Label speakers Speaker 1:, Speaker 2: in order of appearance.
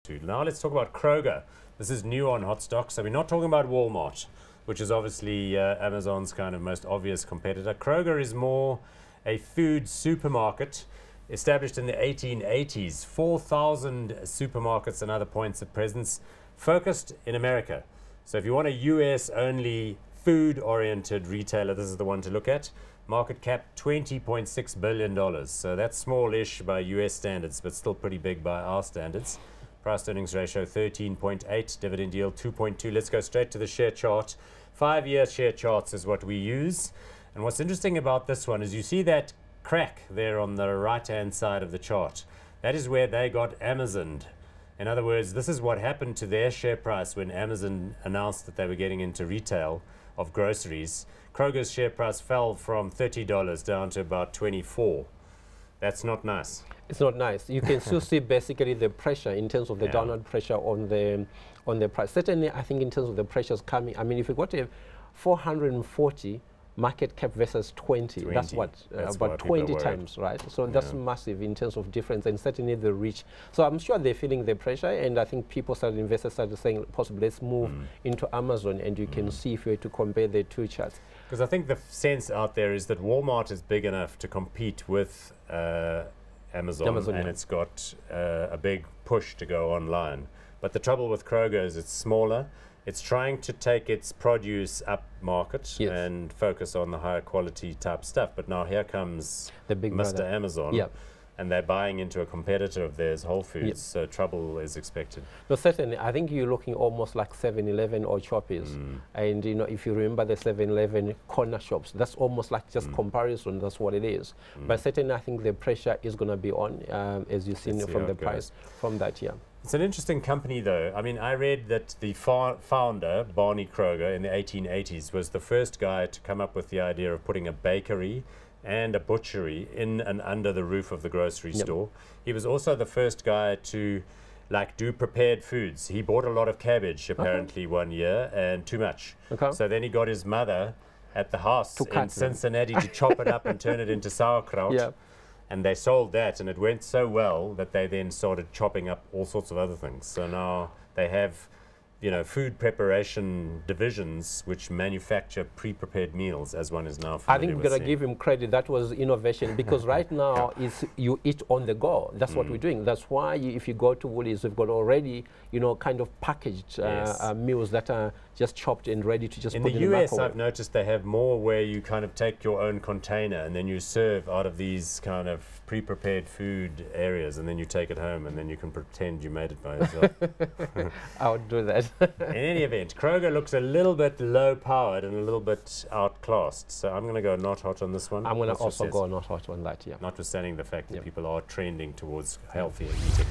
Speaker 1: to. Now let's talk about Kroger. This is new on Hot Stock, so we're not talking about Walmart, which is obviously Amazon's kind of most obvious competitor. Kroger is more a food supermarket established in the 1880s. 4,000 supermarkets and other points of presence, focused in America. So if you want a US-only food-oriented retailer, this is the one to look at. Market cap $20.6 billion. So that's smallish by US standards, but still pretty big by our standards. Price earnings ratio 13.8, dividend yield 2.2. Let's go straight to the share chart. 5-year share charts is what we use. And what's interesting about this one is you see that crack there on the right-hand side of the chart. That is where they got Amazoned. In other words, this is what happened to their share price when Amazon announced that they were getting into retail of groceries. Kroger's share price fell from $30 down to about $24. That's not nice.
Speaker 2: It's not nice. You can still see basically the pressure in terms of the downward pressure on the price. Certainly, I think in terms of the pressures coming, I mean, if you got a 440 market cap versus 20, that's what, about 20 times, right? So that's massive in terms of difference, and certainly the reach. So I'm sure they're feeling the pressure, and I think investors started saying, possibly let's move into Amazon, and you can see if you were to compare the two charts.
Speaker 1: Because I think the sense out there is that Walmart is big enough to compete with Amazon, and it's got a big push to go online. But the trouble with Kroger is it's smaller. It's trying to take its produce up market and focus on the higher quality type stuff. But now here comes
Speaker 2: the big
Speaker 1: Mr. Amazon, and they're buying into a competitor of theirs, Whole Foods, so trouble is expected.
Speaker 2: No, certainly. I think you're looking almost like 7-Eleven or Choppies. And, you know, if you remember the 7-Eleven corner shops, that's almost like just comparison. That's what it is. But certainly, I think the pressure is going to be on, as you've seen from the price from that year.
Speaker 1: It's an interesting company, though. I mean, I read that the founder, Barney Kroger, in the 1880s, was the first guy to come up with the idea of putting a bakery and a butchery in and under the roof of the grocery store. He was also the first guy to do prepared foods. He bought a lot of cabbage apparently one year, and too much. So then he got his mother at the house in Cincinnati to chop it up and turn it into sauerkraut. And they sold that, and it went so well that they then started chopping up all sorts of other things. So now they have, you know, food preparation divisions which manufacture pre-prepared meals, as one is now familiar
Speaker 2: I think we're going to give him credit. That was innovation, because right now is you eat on the go. That's what we're doing. That's why if you go to Woolies, we've got already, you know, kind of packaged meals that are just chopped and ready to just put in the microwave. In the US,
Speaker 1: I've noticed they have more where you kind of take your own container and then you serve out of these kind of pre-prepared food areas, and then you take it home and then you can pretend you made it by yourself.
Speaker 2: I would do that.
Speaker 1: In any event, Kroger looks a little bit low-powered and a little bit outclassed. So I'm going to go not hot on this one.
Speaker 2: I'm going to also go not hot on that,
Speaker 1: notwithstanding the fact that people are trending towards healthier eating.